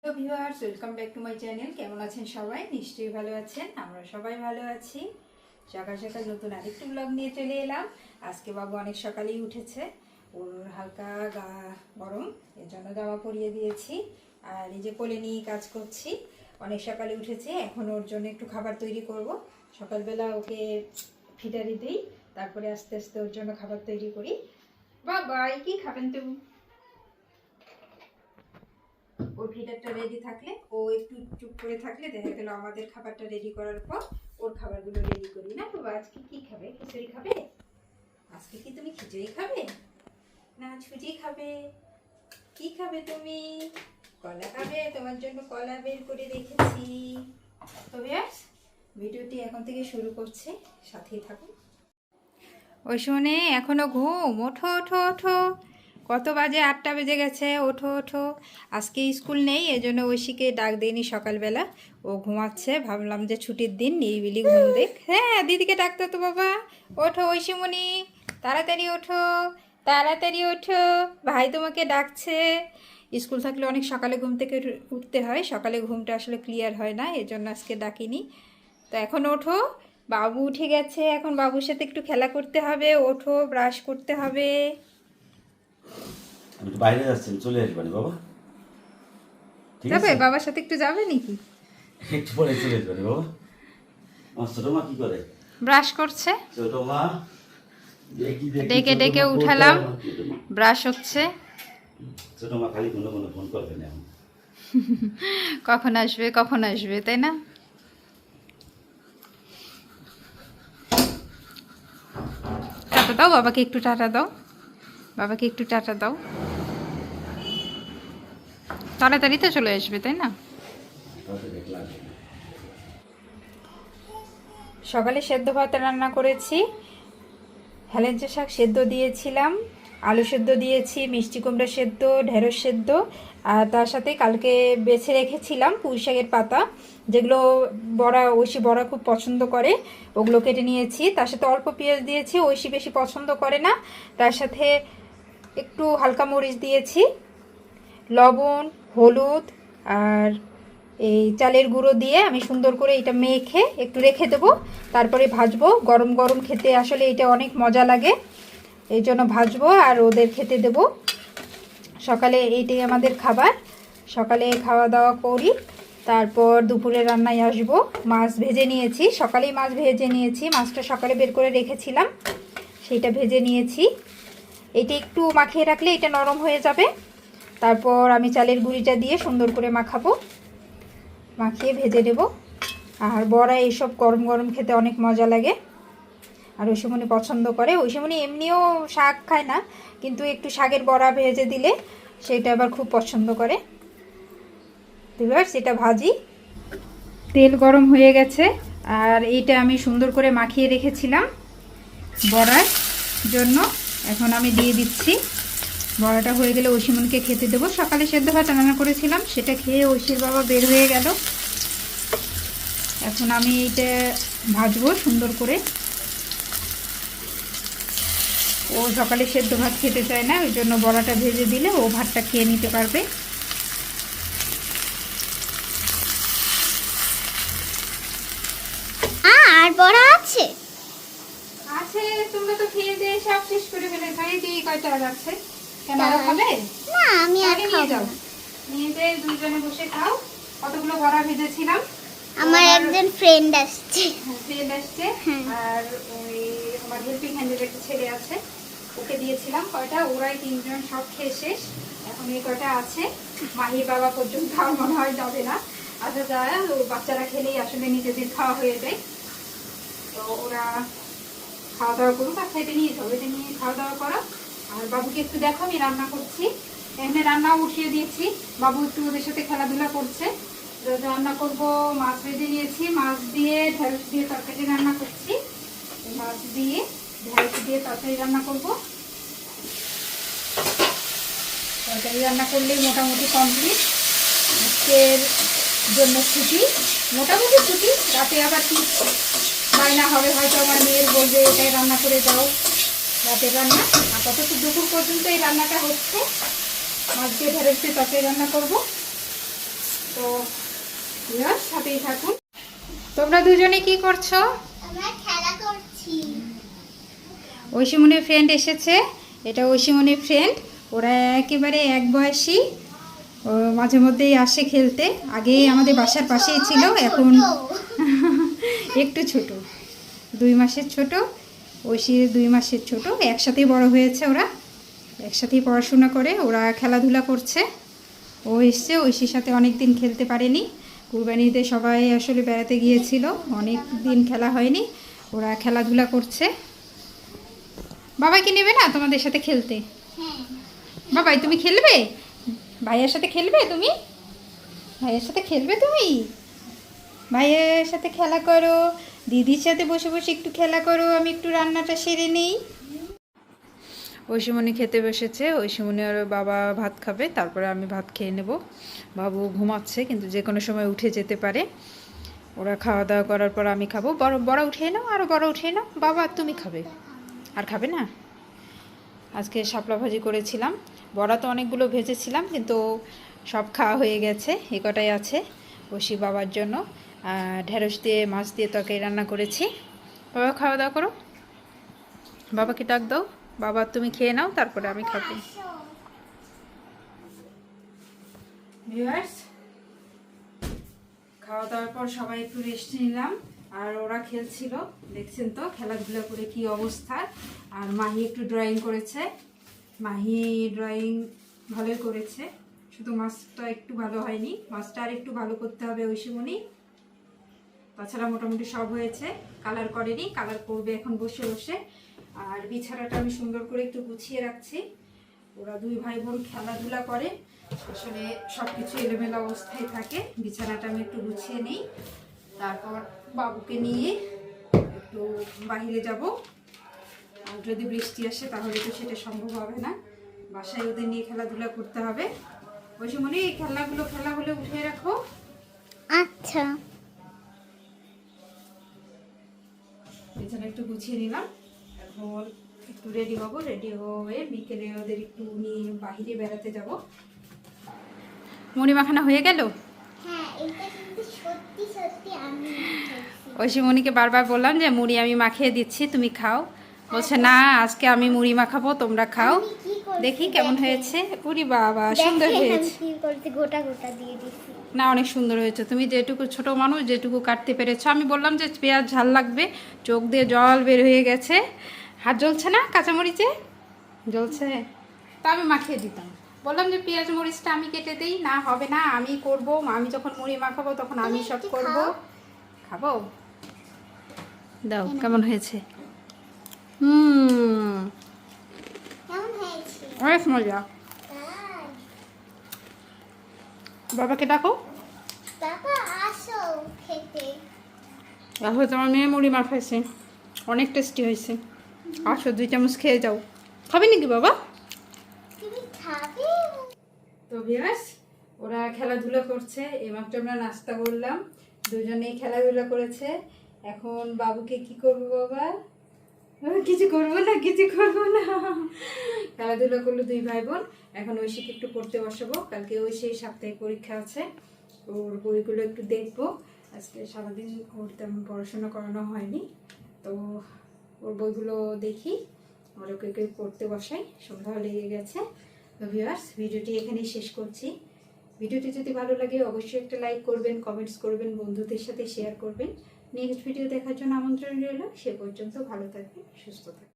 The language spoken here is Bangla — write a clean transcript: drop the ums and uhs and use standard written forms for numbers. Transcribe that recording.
তো viewers, welcome back to my channel. কেমন আছেন সবাই? নিশ্চয়ই ভালো আছেন। আমরা সবাই ভালো আছি। সকাল সকাল নতুন আরেকটু ব্লগ নিয়ে চলে এলাম। আজকে বাবু অনেক সকালেই উঠেছে, ওর হালকা গা গরম, এর জন্য জামা পরিয়ে দিয়েছি। আর এই যে কোলে নিয়ে কাজ করছি। অনেক সকালে উঠেছে, এখন ওর জন্য একটু খাবার তৈরি করব। সকালবেলা ওকে ফিডারি দিই, তারপরে আস্তে আস্তে ওর জন্য খাবার তৈরি করি। বাবা, কি খাবেন তুমি? ওর ফিডারটা রেডি থাকলে, ও একটু চুপ করে থাকলে দেখা গেল আমাদের খাবারটা রেডি করার পর ওর খাবারগুলো রেডি করি। না বাবা, আজকে কি খাবে? খিচুড়ি খাবে? আজকে কি তুমি খিচুড়ি খাবে না সুজি খাবে? কি খাবে তুমি? কলা খাবে? তোমার জন্য কলা বের করে রেখেছি। তবে ভিডিওটি এখন থেকে শুরু করছে, সাথেই থাকুন। ওই শুনে এখনো ঘুম? ওঠো ওঠো ওঠো, কত বাজে? 8টা বেজে গেছে। ওঠো ওঠো, আজকে স্কুল নেই, এজন্য ঐশীকে ডাক দেয়নি সকালবেলা। ও ঘুমাচ্ছে, ভাবলাম যে ছুটির দিন নিরিবিলি ঘুম দেখ। হ্যাঁ, দিদিকে ডাকতো তো বাবা। ওঠো ঐশীমণি, তাড়াতাড়ি ওঠো, তাড়াতাড়ি ওঠো, ভাই তোমাকে ডাকছে। স্কুল থাকলে অনেক সকালে ঘুম থেকে উঠতে হয়, সকালে ঘুমটা আসলে ক্লিয়ার হয় না, এজন্য আজকে ডাকিনি। তো এখন ওঠো, বাবু উঠে গেছে, এখন বাবুর সাথে একটু খেলা করতে হবে। ওঠো, ব্রাশ করতে হবে। আমি তো বাইরে যাচ্ছি, চলে আসবে না বাবা? ঠিক যাবে? আছে, বাবার সাথে একটু যাবে নাকি? একটু পরে চলে আসবে না বাবা? আমার ছোট মা কি করে? ব্রাশ করছে। ছোট মা দেখি দেখি ডেকে ছোট ডেকে মা উঠালাম, কোথায়? আমার ছোট মা। ব্রাশ হচ্ছে। ছোট মা খালি কোনো কোনো ফোন করবে না এখন। কখন আসবে কখন আসবে, তাই না? টাটা দাও বাবাকে, একটু টাটা দাও, বাবাকে একটু টাটা দাও। তাড়াতাড়ি তো চলে আসবে, তাই না? তাতে দেখলাম সকালে সেদ্ধ ভাত রান্না করেছি, হেলেঞ্চা শাক সেদ্ধ দিয়েছিলাম, আলু সেদ্ধ দিয়েছি, মিষ্টি কুমড়া সেদ্ধ, ঢেঁড়স সেদ্ধ, আর তার সাথে কালকে বেছে রেখেছিলাম পুঁই শাকের পাতা, যেগুলো বড়া, ঐশী বড়া খুব পছন্দ করে, ওগুলো কেটে নিয়েছি। তার সাথে অল্প পেঁয়াজ দিয়েছি, ঐশী বেশি পছন্দ করে না। তার সাথে একটু হালকা মরিচ দিয়েছি, লবণ, হলুদ আর এই চালের গুঁড়ো দিয়ে আমি সুন্দর করে এটা মেখে একটু রেখে দেবো, তারপরে ভাজবো। গরম গরম খেতে আসলে এটা অনেক মজা লাগে, এই জন্য ভাজবো আর ওদের খেতে দেব। সকালে এইটাই আমাদের খাবার, সকালে খাওয়া দাওয়া করি, তারপর দুপুরে রান্নায় আসবো। মাছ ভেজে নিয়েছি, সকালেই মাছ ভেজে নিয়েছি, মাছটা সকালে বের করে রেখেছিলাম, সেইটা ভেজে নিয়েছি। এটা একটু মাখিয়ে রাখলে এটা নরম হয়ে যাবে। তারপর আমি চালের গুঁড়িটা দিয়ে সুন্দর করে মাখাবো, মাখিয়ে ভেজে দেব। আর বড়া এইসব গরম গরম খেতে অনেক মজা লাগে, আর ঐশীমণি পছন্দ করে। ঐশীমণি এমনিও শাক খায় না, কিন্তু একটু শাকের বড়া ভেজে দিলে সেটা আবার খুব পছন্দ করে। এবার সেটা ভাজি, তেল গরম হয়ে গেছে, আর এইটা আমি সুন্দর করে মাখিয়ে রেখেছিলাম বড়ার জন্য, এখন আমি দিয়ে দিচ্ছি। বড়াটা হয়ে গেলে ঐশীমণিকে খেতে দেবো। সকালে সেদ্ধ ভাত রান্না করেছিলাম, সেটা খেয়ে ঐশীর বাবা বের হয়ে গেল। এখন আমি এইটা ভাজবো সুন্দর করে। ও সকালে সেদ্ধ ভাত খেতে চায় না, ওই জন্য বড়াটা ভেজে দিলে ও ভাতটা খেয়ে নিতে পারবে। আর বড়া আছে? আছে, তোমরা তো খেয়ে দিয়ে সব শেষ করে ফেলে, খাই দিয়ে কয়টা আর আছে? কেন আরো খাবে? না, আমি আর আগে নিয়ে খাবো যাও, না। নিয়ে যেয়ে দুইজনে বসে খাও। কতগুলো বড়া ভেজেছিলাম। আমার একজন ফ্রেন্ড আসছে। ফ্রেন্ড আসছে, আর ওই আমার হেল্পিং হ্যান্ডের একটা ছেলে আছে, ওকে দিয়েছিলাম কয়টা, ওরাই তিনজন সব খেয়ে শেষ। এখন এই কয়টা আছে, মাহির বাবা পর্যন্ত আর মনে হয় যাবে না। আচ্ছা যায়, ও বাচ্চারা খেলেই আসলে নিজেদের খাওয়া হয়ে যায়। তো ওরা খাওয়া দাওয়া করুক, আর খেতে নিয়ে যাও, এটা নিয়ে খাওয়া দাওয়া করো। আর বাবুকে একটু দেখো, আমি রান্না করছি, এমনি রান্নাও উঠিয়ে দিয়েছি। বাবু একটু ওদের সাথে খেলাধুলা করছে। রান্না করব, মাছ ভেজে নিয়েছি, মাছ দিয়ে ঢেঁড়স দিয়ে তরকারি রান্না করছি। মাছ দিয়ে ঢেঁড়স দিয়ে তরকারি রান্না করব। তরকারি রান্না করলেই মোটামুটি কমপ্লিট। আজকের জন্য ছুটি, মোটামুটি ছুটি। রাতে আবার কি বায়না হবে, হয়তো আমার মেয়ের বলবে এটাই রান্না করে দাও, রাতের রান্না। আপাতত দুপুর পর্যন্ত এই রান্নাটা হচ্ছে, মাছ দিয়ে ঢেঁড়স দিয়ে তরকারি রান্না করব। তো ভিউয়ার্স সাথেই থাকুন। তোমরা দুজনে কি করছো? আমরা খেলা করছি। ঐশীমনির ফ্রেন্ড এসেছে, এটা ঐশীমনির ফ্রেন্ড। ওরা একেবারে এক বয়সী, ও মাঝে মধ্যেই আসে খেলতে। আগে আমাদের বাসার পাশেই ছিল, এখন একটু ছোট, 2 মাসের ছোট। ঐশী 2 মাসের ছোট, একসাথেই বড় হয়েছে। ওরা একসাথেই পড়াশোনা করে, ওরা খেলাধুলা করছে। ও এসছে, ঐশীর সাথে অনেক দিন খেলতে পারেনি। কুরবানিতে সবাই আসলে বেড়াতে গিয়েছিল, অনেক দিন খেলা হয়নি। ওরা খেলাধুলা করছে। বাবাকে নেবে না তোমাদের সাথে খেলতে? হ্যাঁ। বাবাই তুমি খেলবে? ভাইয়ের সাথে খেলবে তুমি? ভাইয়ের সাথে খেলবে তুমি? ভাইয়ের সাথে খেলা করো, দিদির সাথে বসে বসে একটু খেলা করো। আমি একটু রান্নাটা সেরে নিই। ঐশীমনি খেতে বসেছে। ঐশীমনি আর বাবা ভাত খাবে, তারপরে আমি ভাত খেয়ে নেব। বাবু ঘুমাচ্ছে, কিন্তু যে কোনো সময় উঠে যেতে পারে। ওরা খাওয়া দাওয়া করার পর আমি খাবো। বড় উঠিয়ে নাও, আরও বড় উঠিয়ে নাও। বাবা তুমি খাবে? আর খাবে না? আজকে শাপলা ভাজি করেছিলাম, বড়া তো অনেকগুলো ভেজেছিলাম, কিন্তু সব খাওয়া হয়ে গেছে। এ কটাই আছে ঐশী বাবার জন্য। ঢেঁড়স দিয়ে মাছ দিয়ে তরকারি রান্না করেছি। বাবা খাওয়া দাওয়া করো, বাবাকে ডাক দাও। বাবা তুমি খেয়ে নাও, তারপরে আমি খাবো। ভিউয়ার্স, খাওয়া দাওয়ার পর সবাই একটু রেস্ট নিলাম। আর ওরা খেলছিল, দেখছেন তো খেলাধুলা করে কি অবস্থা। আর মাহি একটু ড্রয়িং করেছে। মাহি ড্রয়িং ভালোই করেছে, শুধু মাছটা একটু ভালো হয়নি। মাছটা আর একটু ভালো করতে হবে ঐশীমনি। তাছাড়া মোটামুটি সব হয়েছে। কালার করেনি, কালার করবে এখন বসে বসে। আর বিছানাটা আমি সুন্দর করে একটু গুছিয়ে রাখছি। ওরা 2 ভাই বোন খেলাধুলা করে, আসলে সব কিছু এলোমেলো অবস্থায় থাকে। বিছানাটা আমি একটু গুছিয়ে নিই, তারপর বাবুকে নিয়ে একটু বাইরে যাব। আর যদি বৃষ্টি আসে তাহলে তো সেটা সম্ভব হবে না, বাসায় ওদের নিয়ে খেলাধুলা করতে হবে। ঐশীমনি এই খেলা হলে উঠিয়ে রাখো। আচ্ছা। বিছানা একটু গুছিয়ে নিলাম, এখন একটু রেডি হব। রেডি হয়ে বিকেলে ওদের একটু নিয়ে বাইরে বেড়াতে যাব। মুড়ি মাখানা হয়ে গেল। হ্যাঁ, এটা কিন্তু সত্যি সত্যি আমি মাখিয়েছি। ঐশীমনিকে বারবার বললাম যে মুড়ি আমি মাখিয়ে দিচ্ছি, তুমি খাও। বলছে না, আজকে আমি মুড়ি মাখাবো, তোমরা খাও। আমি কি করছি দেখি কেমন দেখেন। হয়েছে। উরি বাবা, সুন্দর দেখেন আমি হয়েছে। কি করছি, গোটা গোটা দিয়ে দিছি। না, অনেক সুন্দর হয়েছে। তুমি যেটুকু ছোট মানুষ, যেটুকু কাটতে পেরেছো। আমি বললাম যে পেঁয়াজ ঝাল লাগবে, চোখ দিয়ে জল বের হয়ে গেছে। হাত জ্বলছে না কাঁচামরিচে? জ্বলছে। তা আমি মাখিয়ে দিতাম, বললাম যে পেঁয়াজ মরিচটা আমি কেটে দিই। না হবে না, আমি করব। আমি যখন মুড়ি মাখাবো তখন আমি সব একটু করব। খাও। খাবো? দাও, কেমন হয়েছে? কেমন হয়েছে? অনেক মজা। তাই? বাবাকে ডাকো। বাবা আসো খেতে। দেখো তোমার মেয়ে মুড়ি মাখাইছে, অনেক টেস্টি হয়েছে। আসো 2 চামচ খেয়ে যাও। খাবে নাকি বাবা? তুমি খাবে? তো ভিউয়ার্স, ওরা খেলাধুলা করছে। এইমাত্র আমরা নাস্তা করলাম, দুজনেই খেলাধুলা করেছে। এখন বাবুকে কি করবো বাবা? কিছু করবো না, কিছু করবো না। খেলাধুলা করলো 2 ভাই বোন। এখন ঐশীকে একটু পড়তে বসাবো, কালকে ঐশীর সাপ্তাহিক পরীক্ষা আছে। ওর বইগুলো একটু দেখবো। আজকে সারাদিন ওর তেমন পড়াশোনা করানো হয়নি, তো ওর বইগুলো দেখি, আর ওকে পড়তে বসাই। সন্ধ্যা লেগে গেছে। তো ভিউয়ার্স, ভিডিওটি এখানেই শেষ করছি। ভিডিওটি যদি ভালো লাগে অবশ্যই একটা লাইক করবেন, কমেন্টস করবেন, বন্ধুদের সাথে শেয়ার করবেন। নেক্সট ভিডিও দেখার জন্য আমন্ত্রণ রইল। সে পর্যন্ত ভালো থাকবেন, সুস্থ থাকবেন।